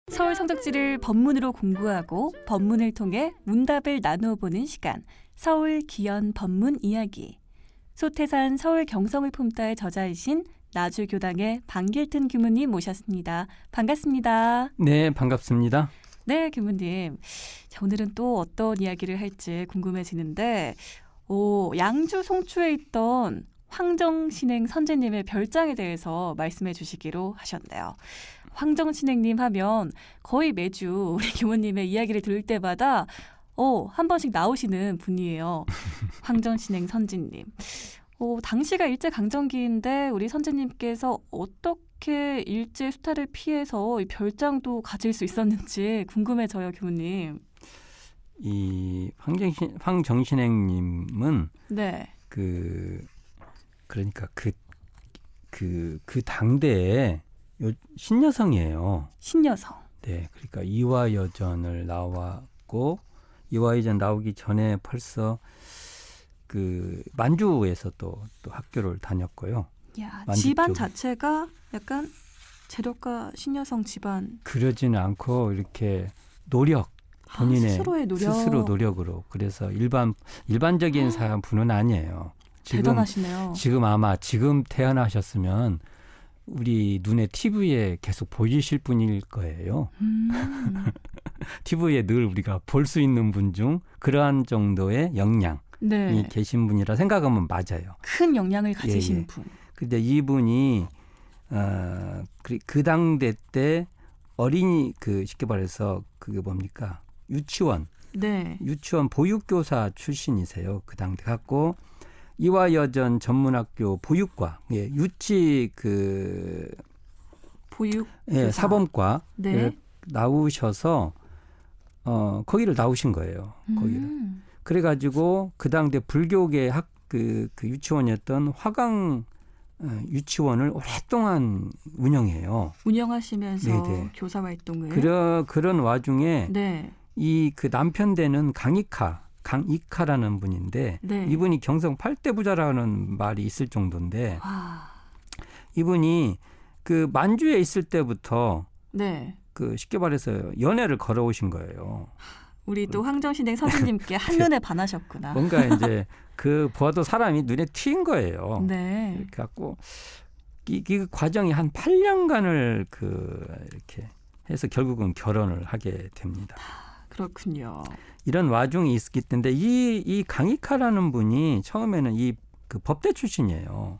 서울 성적지를 법문으로 공부하고 법문을 통해 문답을 나누어 보는 시간. 서울 기연 법문 이야기. 소태산 서울 경성을 품다의 저자이신 나주교당의 방길튼 교무님 모셨습니다. 반갑습니다. 네, 반갑습니다. 네, 교무님. 자, 오늘은 또 어떤 이야기를 할지 궁금해지는데 양주 송추에 있던 황정신행 선제님의 별장에 대해서 말씀해 주시기로 하셨네요. 황정신행님 하면 거의 매주 우리 교무님의 이야기를 들을 때마다 한 번씩 나오시는 분이에요. 황정신행 선지님. 당시가 일제강점기인데 우리 선지님께서 어떻게 일제 수탈을 피해서 이 별장도 가질 수 있었는지 궁금해져요, 교무님. 이 황정신행님은 네. 그러니까 그 당대에 신여성이에요. 신여성. 네, 그러니까 이화여전을 나왔고 이화여전 나오기 전에 벌써 그 만주에서 또 학교를 다녔고요. 야, 만주 집안 쪽. 자체가 약간 재력가 신여성 집안. 그러지는 않고 이렇게 본인의 스스로의 노력으로 그래서 일반적인 사람분은 아니에요. 대단하시네요. 지금 태어나셨으면 우리 눈에 TV에 계속 보이실 분일 거예요. TV에 늘 우리가 볼 수 있는 분 중 그러한 정도의 역량이 계신 분이라 생각하면 맞아요. 큰 역량을 가지신 분. 그런데 이분이 그 당대 때 어린이 쉽게 말해서 그게 뭡니까? 유치원 보육교사 출신이세요. 그 당대 갖고 이화여전 전문학교 보육과 유치 보육 사범과 나오셔서 거기를 나오신 거예요. 거기를. 그래가지고 그 당대 불교계 그 유치원이었던 화강 유치원을 오랫동안 운영하시면서 네네. 교사 활동을 그런 와중에 이 남편 되는 강익하라는 분인데 이분이 경성 8대 부자라는 말이 있을 정도인데 이분이 그 만주에 있을 때부터 쉽게 말해서 연애를 걸어오신 거예요. 우리 또 황정신행 선생님께 한눈에 반하셨구나. 뭔가 이제 보아도 사람이 눈에 튀인 거예요. 네. 이렇게 갖고 이 과정이 한 8년간을 이렇게 해서 결국은 결혼을 하게 됩니다. 그렇군요. 이런 와중이 있었기 때문에 이 강익하라는 분이 처음에는 법대 출신이에요.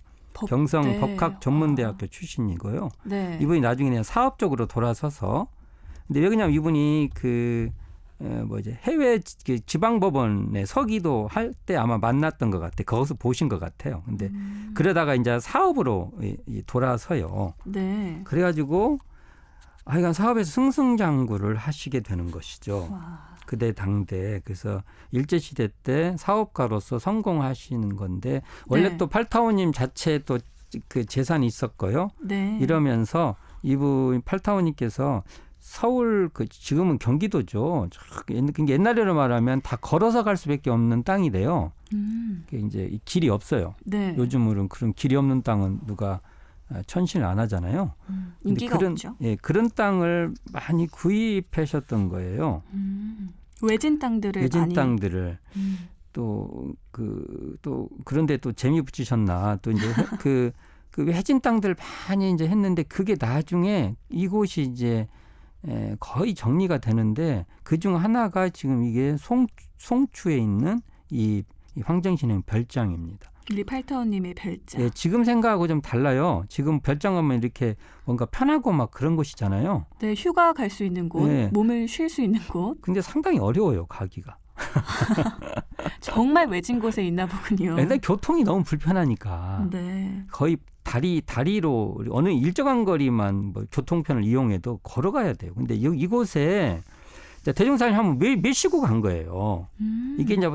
경성 법학전문대학교 출신이고요. 이분이 나중에 그냥 사업적으로 돌아서서 근데 왜 그러냐면 이분이 해외 지방법원에 서기도 할 때 아마 만났던 것 같아요. 거기서 보신 것 같아요. 근데 그러다가 이제 사업으로 돌아서요. 그래가지고 하여간 사업에서 승승장구를 하시게 되는 것이죠. 그때 당대. 그래서 일제시대 때 사업가로서 성공하시는 건데 원래 또 팔타오님 자체에 또 그 재산이 있었고요. 이러면서 이분 팔타오님께서 서울 지금은 경기도죠. 옛날으로 말하면 다 걸어서 갈 수밖에 없는 땅이래요. 이제 길이 없어요. 요즘으로는 그런 길이 없는 땅은 누가 천신을 안 하잖아요. 인기가 없죠. 그런 땅을 많이 구입하셨던 거예요. 외진 땅들을 또 그런데 또 재미 붙이셨나 또 이제 그 외진 땅들 많이 이제 했는데 그게 나중에 이곳이 이제 거의 정리가 되는데 그중 하나가 지금 이게 송추에 있는 이 황정신행 별장입니다. 우리 팔타오님의 별장. 지금 생각하고 좀 달라요. 지금 별장 가면 이렇게 뭔가 편하고 막 그런 곳이잖아요. 휴가 갈 수 있는 곳, 몸을 쉴 수 있는 곳. 근데 상당히 어려워요, 가기가. 정말 외진 곳에 있나 보군요. 근데 교통이 너무 불편하니까. 거의 다리로 어느 일정한 거리만 교통편을 이용해도 걸어가야 돼요. 근데 이곳에 대종사님 한번 메시고 간 거예요. 이게 이제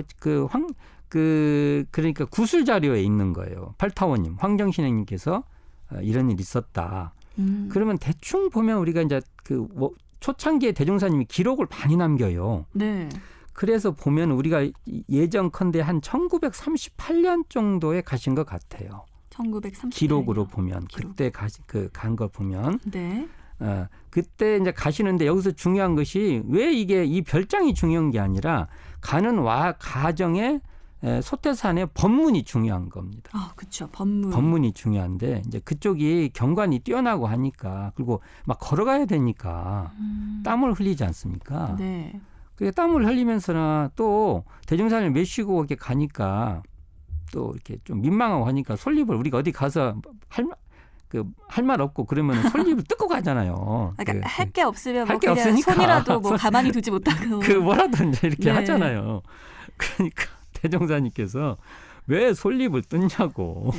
그러니까 구술 자료에 있는 거예요. 팔타오님, 황정신행님께서 이런 일이 있었다. 그러면 대충 보면 우리가 이제 초창기에 대종사님이 기록을 많이 남겨요. 그래서 보면 우리가 예전컨대 한 1938년 정도에 가신 것 같아요. 1938년. 기록으로 보면 그때 간 걸 보면 그때 이제 가시는데 여기서 중요한 것이 왜 이게 이 별장이 중요한 게 아니라 가는 가정의 소태산의 법문이 중요한 겁니다. 아, 그렇죠. 법문. 법문이 중요한데 이제 그쪽이 경관이 뛰어나고 하니까 그리고 막 걸어가야 되니까 땀을 흘리지 않습니까? 네. 그 땀을 흘리면서나 또 대종산을 메시고 이렇게 가니까 또 이렇게 좀 민망하고 하니까 솔잎을 우리가 어디 가서 할 말 없고 그러면 솔잎을 뜯고 가잖아요. 그러니까 할 게 없으면 할 뭐 게 그냥 없으니까. 손이라도 뭐 가만히 두지 못하고. 그 뭐라도 이제 이렇게 네. 하잖아요. 그러니까 대종사님께서 왜 솔잎을 뜯냐고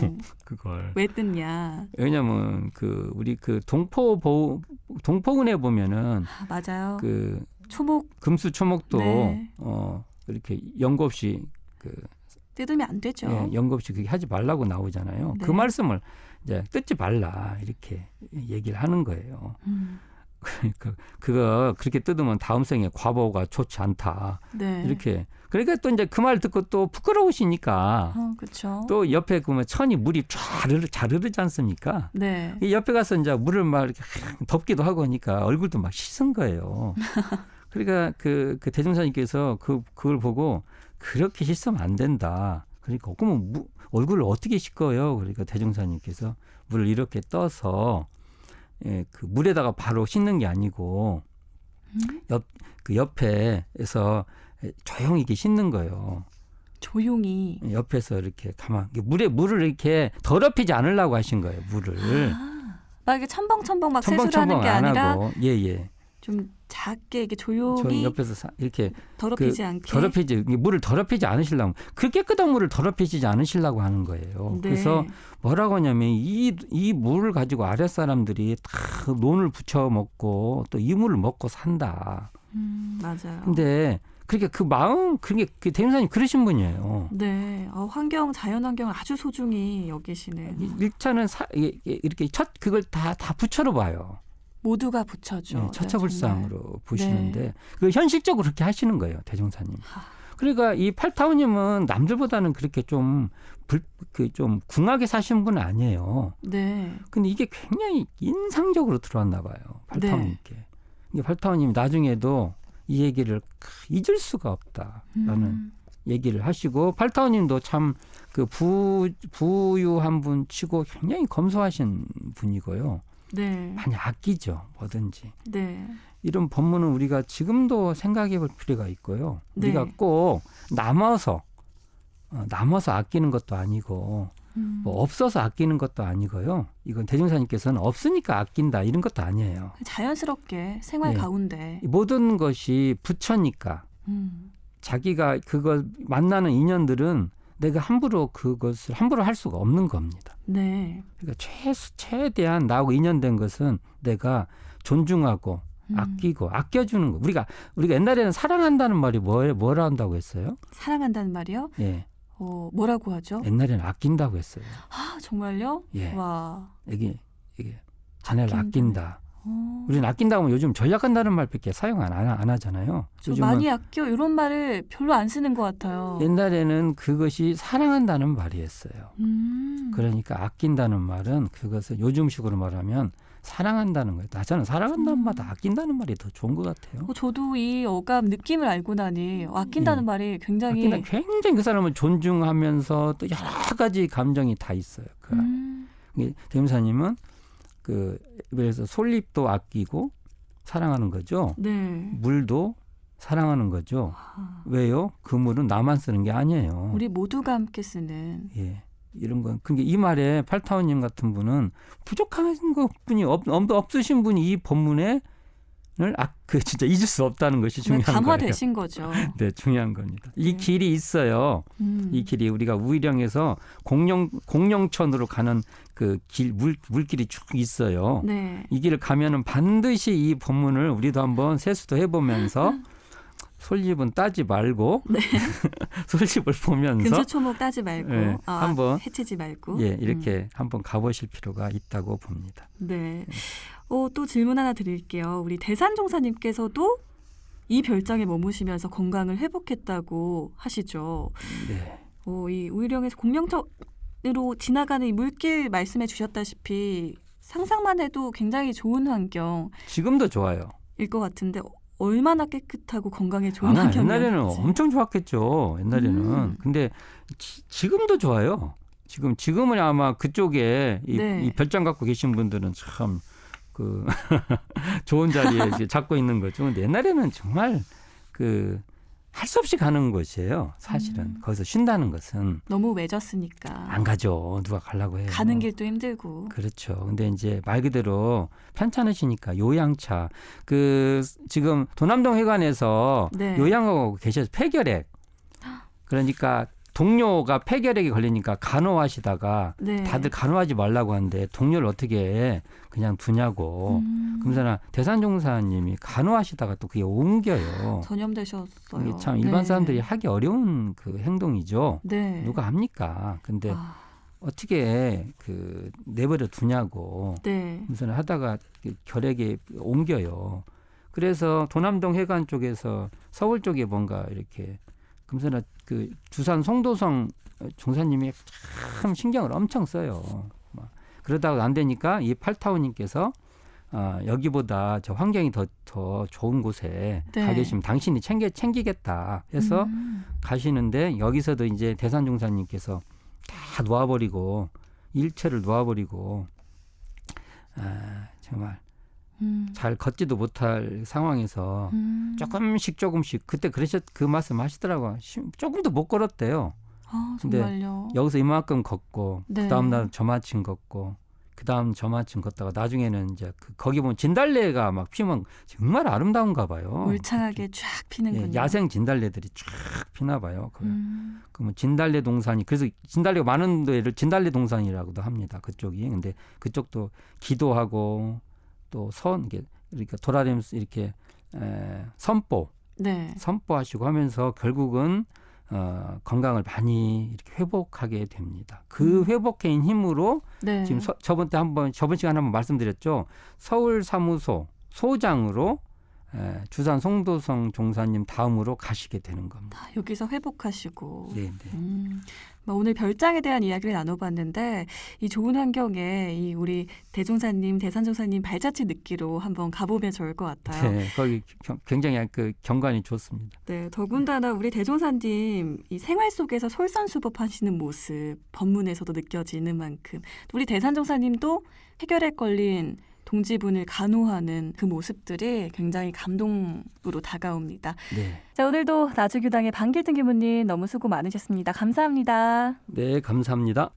그걸. 왜 뜯냐. 왜냐면 그 우리 그 동포군에 보면은 아, 맞아요. 그 초목 금수 초목도 네. 이렇게 연고 없이 그 뜯으면 안 되죠. 예, 연고 없이 그게 하지 말라고 나오잖아요. 네. 그 말씀을 이제 뜯지 말라 이렇게 얘기를 하는 거예요. 그러니까 그거 그렇게 뜯으면 다음 생에 과보가 좋지 않다. 네. 이렇게. 그러니까 또 이제 그 말 듣고 또 부끄러우시니까 그렇죠. 또 옆에 그러면 천이 물이 잘 흐르지 않습니까? 네. 이 옆에 가서 이제 물을 막 이렇게 덮기도 하고 하니까 얼굴도 막 씻은 거예요. 그러니까 그 대종사님께서 그걸 보고 그렇게 씻으면 안 된다. 그러니까 그러면 얼굴을 어떻게 씻어요? 그러니까 대종사님께서 물을 이렇게 떠서 그 물에다가 바로 씻는 게 아니고 그 옆에서 조용히 이렇게 씻는 거예요. 조용히. 옆에서 이렇게 물을 이렇게 더럽히지 않으려고 하신 거예요. 물을. 막 이렇게 첨벙첨벙 막 세수를 하는 게 안 아니라 하고. 예. 좀 작게 이렇게 조용히 옆에서 이렇게 더럽히지 않게. 물을 더럽히지 않으시려고 그 깨끗한 물을 더럽히지 않으시려고 하는 거예요. 네. 그래서 뭐라고 하냐면 이 물을 가지고 아랫 사람들이 다 논을 부쳐 먹고 또 이 물을 먹고 산다. 맞아요. 근데 그렇게 그 마음 그게 그 대임사님 그러신 분이에요. 네, 환경 자연 환경을 아주 소중히 여기시는. 일차는 이렇게 그걸 다 부처로 봐요. 모두가 부처죠. 네, 처처불상으로 네, 보시는데 네. 그 현실적으로 그렇게 하시는 거예요, 대종사님. 그러니까 이 팔타오님은 남들보다는 그렇게 좀 궁하게 사신 분은 아니에요. 네. 근데 이게 굉장히 인상적으로 들어왔나 봐요, 팔타오님께. 이게 팔타오님이 나중에도 이 얘기를 잊을 수가 없다라는 얘기를 하시고 팔타오님도 참 그 부유한 분 치고 굉장히 검소하신 분이고요. 네. 많이 아끼죠, 뭐든지. 네. 이런 법문은 우리가 지금도 생각해 볼 필요가 있고요. 네. 우리가 꼭 남아서 아끼는 것도 아니고 뭐 없어서 아끼는 것도 아니고요. 이건 대종사님께서는 없으니까 아낀다 이런 것도 아니에요. 자연스럽게 생활 네. 가운데. 모든 것이 부처니까 자기가 그걸 만나는 인연들은 내가 그것을 함부로 할 수가 없는 겁니다. 네. 그러니까 최대한 나하고 인연된 것은 내가 존중하고 아끼고 아껴주는 거. 우리가 옛날에는 사랑한다는 말이 뭐라 한다고 했어요? 사랑한다는 말이요? 예. 뭐라고 하죠? 옛날에는 아낀다고 했어요. 아, 정말요? 예. 와. 이게 자네를 아낀다. 어. 우리는 아낀다고 하면 요즘 전략한다는 말밖에 사용 안 하잖아요. 좀 많이 아껴 이런 말을 별로 안 쓰는 것 같아요. 옛날에는 그것이 사랑한다는 말이었어요. 음. 그러니까 아낀다는 말은 그것을 요즘식으로 말하면 사랑한다는 거예요. 저는 사랑한다는 말보다 아낀다는 말이 더 좋은 것 같아요. 저도 이 어감 느낌을 알고 나니 아낀다는 말이 굉장히 굉장히 그 사람을 존중하면서 또 여러 가지 감정이 다 있어요. 대임사님은 그래서 솔잎도 아끼고 사랑하는 거죠. 네. 물도 사랑하는 거죠. 왜요? 그 물은 나만 쓰는 게 아니에요. 우리 모두가 함께 쓰는. 예. 이런 건. 그러니까 이 말에 팔타오님 같은 분은 부족한 것뿐이 없으신 분이 이 법문을 진짜 잊을 수 없다는 것이 중요한 거예요. 감화되신 거죠. 네, 중요한 겁니다. 이 길이 있어요. 이 길이 우리가 우의령에서 공룡천으로 가는 그 물길이 쭉 있어요. 네. 이 길을 가면은 반드시 이 법문을 우리도 한번 세수도 해보면서 솔잎은 따지 말고 네. 솔잎을 보면서 금수초목 따지 말고 네, 한번 해치지 말고 이렇게 한번 가보실 필요가 있다고 봅니다. 네. 또 질문 하나 드릴게요. 우리 대산종사님께서도 이 별장에 머무시면서 건강을 회복했다고 하시죠. 네. 이 우의령에서 공룡천으로 지나가는 이 물길 말씀해 주셨다시피 상상만 해도 굉장히 좋은 환경일 지금도 좋아요. 것 같은데 얼마나 깨끗하고 건강에 좋은 환경이었는지. 옛날에는 엄청 좋았겠죠. 옛날에는. 근데 지금도 좋아요. 지금은 아마 그쪽에 이 별장 갖고 계신 분들은 참 그 좋은 자리에 이제 잡고 있는 거죠. 근데 옛날에는 정말 그 할 수 없이 가는 곳이에요. 사실은 거기서 쉰다는 것은 너무 외졌으니까 안 가죠. 누가 가려고 해요. 가는 길도 힘들고. 그렇죠. 근데 이제 말 그대로 편찮으시니까 요양차 지금 도남동 회관에서 요양하고 계셔서 폐결핵. 그러니까 동료가 폐결핵이 걸리니까 간호하시다가 다들 간호하지 말라고 하는데 동료를 어떻게 그냥 두냐고. 그러면서 대산종사님이 간호하시다가 또 그게 옮겨요. 전염되셨어요. 이게 참 일반 사람들이 하기 어려운 그 행동이죠. 누가 합니까? 근데 어떻게 내버려 두냐고. 그래서 하다가 결핵이 옮겨요. 그래서 도남동 회관 쪽에서 서울 쪽에 뭔가 이렇게 금세나 두산 송도성 종사님이 참 신경을 엄청 써요. 그러다가 안 되니까 이 팔타오님께서 여기보다 저 환경이 더 좋은 곳에 가 계시면 당신이 챙기겠다 해서 가시는데 여기서도 이제 대산종사님께서 다 놓아버리고 일체를 놓아버리고 정말 잘 걷지도 못할 상황에서 조금씩 그때 그 말씀 하시더라고요. 조금도 못 걸었대요. 근데 정말요? 여기서 이만큼 걷고 그 다음 날 저만큼 걷고 그 다음 저만큼 걷다가 나중에는 이제 거기 보면 진달래가 막 피면 정말 아름다운가 봐요. 울창하게 쫙 피는군요. 야생 진달래들이 쫙 피나 봐요. 그러면 진달래 동산이 그래서 진달래가 많은 데를 진달래 동산이라고도 합니다. 그쪽이. 근데 그쪽도 기도하고 또 이렇게 돌아다니면서 이렇게 선포하시고 하면서 결국은 건강을 많이 이렇게 회복하게 됩니다. 그 회복해인 힘으로 지금 저번 시간에 한번 말씀드렸죠. 서울 사무소 소장으로 주산 송도성 종사님 다음으로 가시게 되는 겁니다. 여기서 회복하시고. 네. 오늘 별장에 대한 이야기를 나눠봤는데 이 좋은 환경에 우리 대종사님, 대산종사님 발자취 느끼로 한번 가보면 좋을 것 같아요. 네, 거기 굉장히 경관이 좋습니다. 네, 더군다나 우리 대종사님 이 생활 속에서 솔선수범하시는 모습 법문에서도 느껴지는 만큼 우리 대산종사님도 해결핵 걸린 동지분을 간호하는 그 모습들이 굉장히 감동으로 다가옵니다. 자, 오늘도 나주교당의 방길등 교무님 너무 수고 많으셨습니다. 감사합니다. 네, 감사합니다.